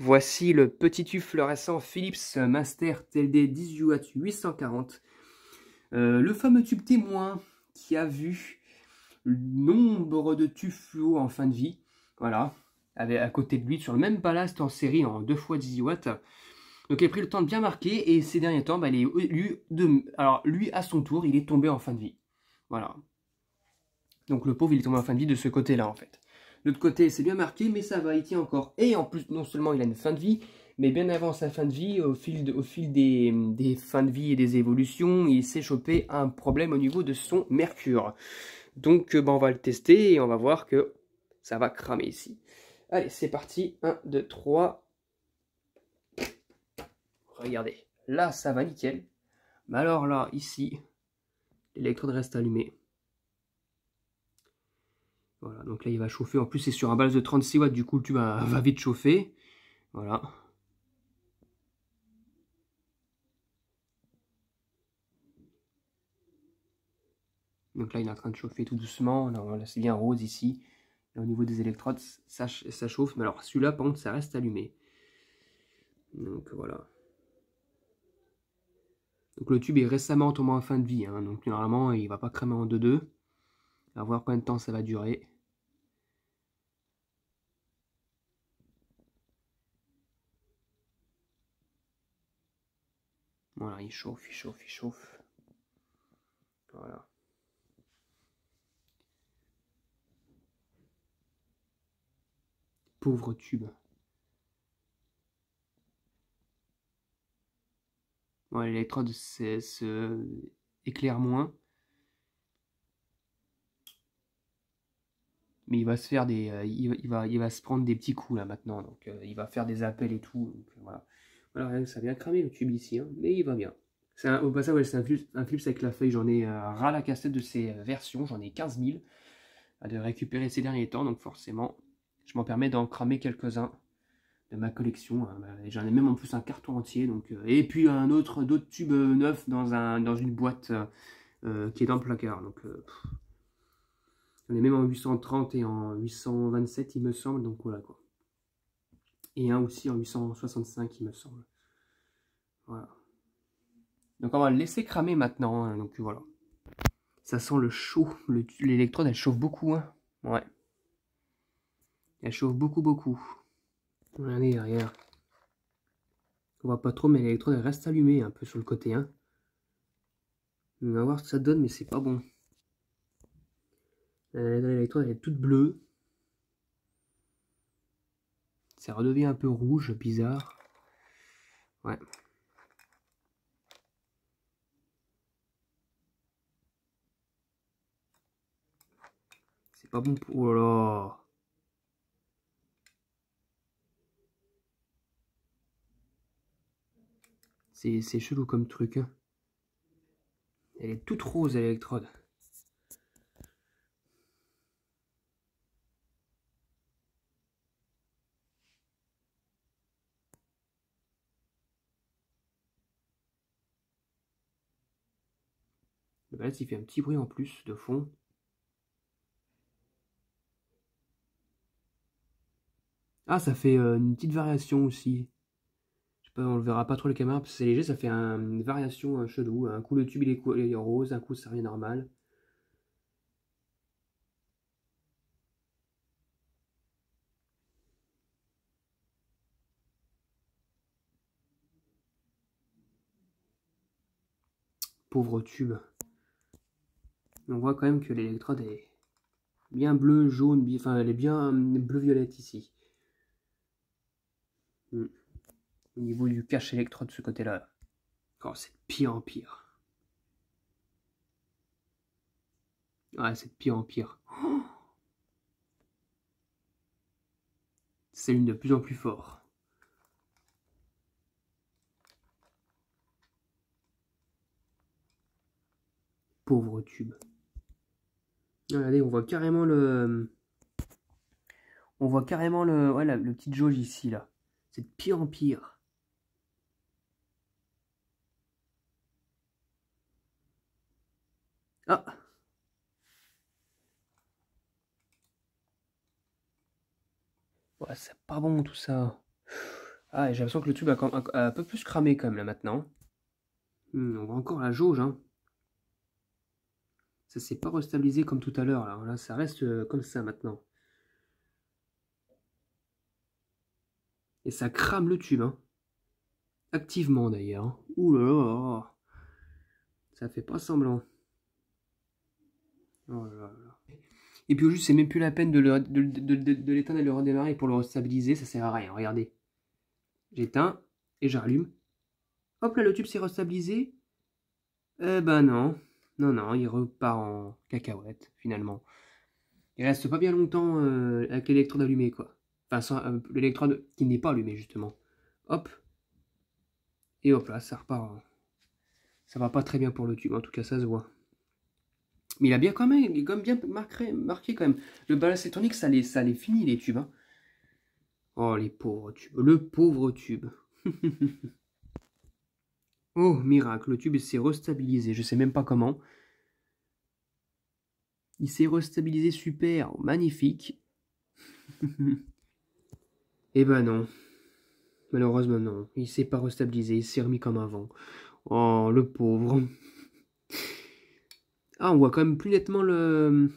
Voici le petit tube fluorescent Philips Master TLD 18 watts 840. Le fameux tube témoin qui a vu le nombre de tubes fluo en fin de vie. Voilà, à côté de lui, sur le même ballast en série en 2 fois 18 watts. Donc il a pris le temps de bien marquer et ces derniers temps, lui, à son tour, il est tombé en fin de vie. Voilà. Donc le pauvre, il est tombé en fin de vie de ce côté-là en fait. De l'autre côté, c'est bien marqué, mais ça va, il tient encore. Et en plus, non seulement il a une fin de vie, mais bien avant sa fin de vie, au fil des fins de vie et des évolutions, il s'est chopé un problème au niveau de son mercure. Donc on va le tester et on va voir que ça va cramer ici. Allez, c'est parti. 1, 2, 3. Regardez, là ça va nickel. Mais alors là, ici, l'électrode reste allumée. Voilà, donc là il va chauffer. En plus c'est sur un ballast de 36 watts, du coup le tube va vite chauffer. Voilà. Donc là il est en train de chauffer tout doucement. Là c'est bien rose ici. Et au niveau des électrodes, ça chauffe. Mais alors celui-là par contre ça reste allumé. Donc voilà. Donc le tube est récemment tombé en fin de vie. Hein, donc normalement il va pas cramer en 2-2. À voir combien de temps ça va durer. Voilà, il chauffe, il chauffe, il chauffe. Voilà. Pauvre tube. Bon, l'électrode éclaire moins. Mais il va se faire il va se prendre des petits coups là maintenant. Donc il va faire des appels et tout. Donc, voilà. Voilà, ça vient cramer le tube ici, hein, mais il va bien. Au passage, ouais, c'est un Philips avec la feuille. J'en ai ras la cassette de ces versions. J'en ai 15 000 à de récupérer ces derniers temps. Donc forcément, je m'en permets d'en cramer quelques-uns de ma collection. Hein. J'en ai même en plus un carton entier. Donc, et puis d'autres tubes neufs dans une boîte qui est dans le placard. Donc j'en ai même en 830 et en 827 il me semble. Donc voilà quoi. Et un aussi en 865 il me semble. Voilà. Donc on va le laisser cramer maintenant. Hein. Donc voilà. Ça sent le chaud. L'électrode elle chauffe beaucoup. Hein. Ouais. Elle chauffe beaucoup beaucoup. Regardez derrière. On voit pas trop mais l'électrode elle reste allumée un peu sur le côté. Hein. On va voir ce que ça donne mais c'est pas bon. L'électrode elle est toute bleue. Ça redevient un peu rouge, bizarre. Ouais. C'est pas bon pour... Oh là là. C'est chelou comme truc. Hein. Elle est toute rose l'électrode. Le balai il fait un petit bruit en plus de fond. Ah, ça fait une petite variation aussi. Je sais pas, on le verra pas trop les caméras parce que c'est léger, ça fait une variation chelou. Un coup le tube il est rose, un coup ça revient normal. Pauvre tube. On voit quand même que l'électrode est bien bleu, jaune, enfin elle est bien bleu-violette ici. Au niveau du cache électrode de ce côté-là. Oh, c'est de pire en pire. Ouais, c'est de pire en pire. Oh, c'est une de plus en plus fort. Pauvre tube. Regardez, on voit carrément le... On voit carrément le petit jauge ici, là. C'est de pire en pire. Ah! Ouais, c'est pas bon tout ça. Ah, et j'ai l'impression que le tube a un peu plus cramé quand même là maintenant. On voit encore la jauge, hein. Ça s'est pas restabilisé comme tout à l'heure. Là, ça reste comme ça maintenant. Et ça crame le tube, hein. Activement d'ailleurs, hein. Ouh là là. Ça fait pas semblant. Oh là là. Et puis au juste, c'est même plus la peine de l'éteindre et de le redémarrer pour le restabiliser. Ça sert à rien. Regardez. J'éteins et je rallume. Hop là, le tube s'est restabilisé. Eh ben non. Non, non, il repart en cacahuète finalement. Il reste pas bien longtemps avec l'électrode allumée, quoi. Enfin, l'électrode qui n'est pas allumée, justement. Hop. Et hop là, ça repart. Ça va pas très bien pour le tube, en tout cas, ça se voit. Mais il a bien quand même, il est quand même bien marqué quand même. Le ballast électronique, ça les finit, les tubes, hein. Oh, les pauvres tubes. Le pauvre tube. Oh, miracle, le tube s'est restabilisé. Je sais même pas comment. Il s'est restabilisé super, magnifique. Eh ben non. Malheureusement non. Il s'est pas restabilisé, il s'est remis comme avant. Oh, le pauvre. Ah, on voit quand même plus nettement le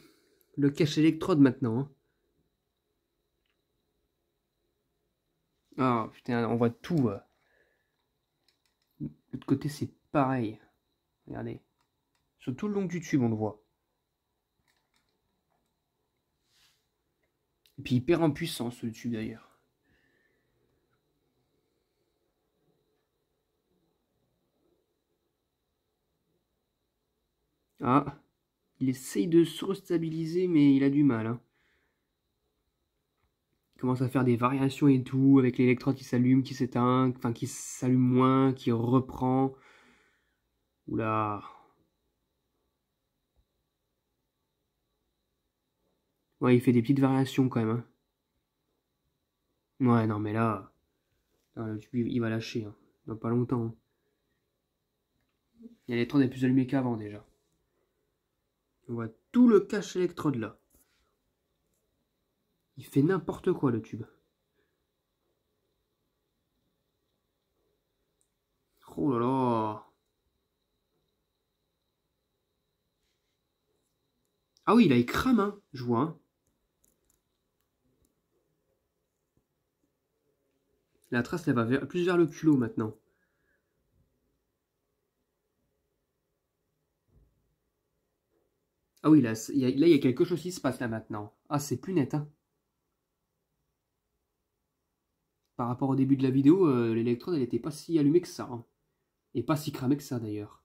cache électrode maintenant, hein. Ah, putain, on voit tout. De l'autre côté, c'est pareil. Regardez. Sur tout le long du tube, on le voit. Et puis, il perd en puissance, le tube, d'ailleurs. Ah, il essaye de se restabiliser, mais il a du mal, hein. Il commence à faire des variations et tout, avec l'électrode qui s'allume, qui s'éteint, enfin, qui s'allume moins, qui reprend. Oula. Ouais, il fait des petites variations, quand même, hein. Ouais, non, mais là, le tube, il va lâcher, hein. Dans pas longtemps, hein. L'électrode est plus allumée qu'avant, déjà. On voit tout le cache électrode, là. Il fait n'importe quoi, le tube. Oh là là. Ah oui, là, il crame, hein, je vois, hein. La trace, elle va plus vers le culot, maintenant. Ah oui, là, il y a quelque chose qui se passe, là, maintenant. Ah, c'est plus net, hein. Par rapport au début de la vidéo, l'électrode, elle était pas si allumée que ça, hein. Et pas si cramée que ça, d'ailleurs.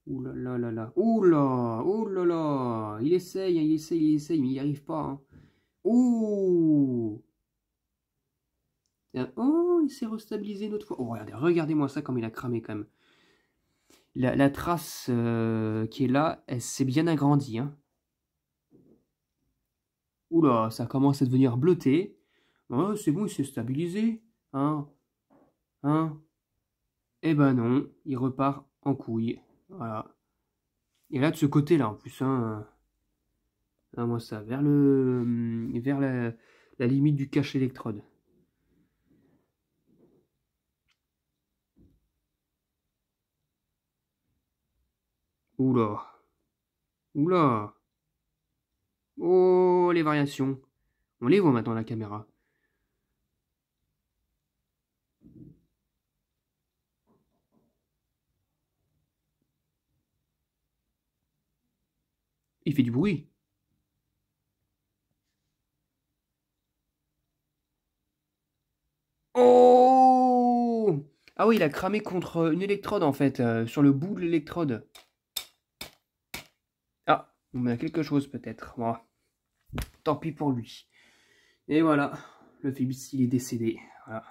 Ouh là là là là. Ouh là. Ouh là là. Il essaye, hein, il essaye, mais il n'y arrive pas, hein. Ouh. Oh, il s'est restabilisé une autre fois. Oh, regardez, regardez-moi ça comme il a cramé quand même. La trace qui est là, elle s'est bien agrandie, hein. Oula, ça commence à devenir bleuté. Oh, c'est bon, il s'est stabilisé. Hein, hein. Eh ben non, il repart en couille. Voilà. Et là, de ce côté-là, en plus, hein. Moi, ça, vers la limite du cache électrode. Oula. Oula. Oh, les variations. On les voit maintenant à la caméra. Il fait du bruit. Oh! Ah oui, il a cramé contre une électrode en fait, sur le bout de l'électrode. Ah, on a quelque chose peut-être. Bon, tant pis pour lui. Et voilà, le Philips il est décédé. Voilà.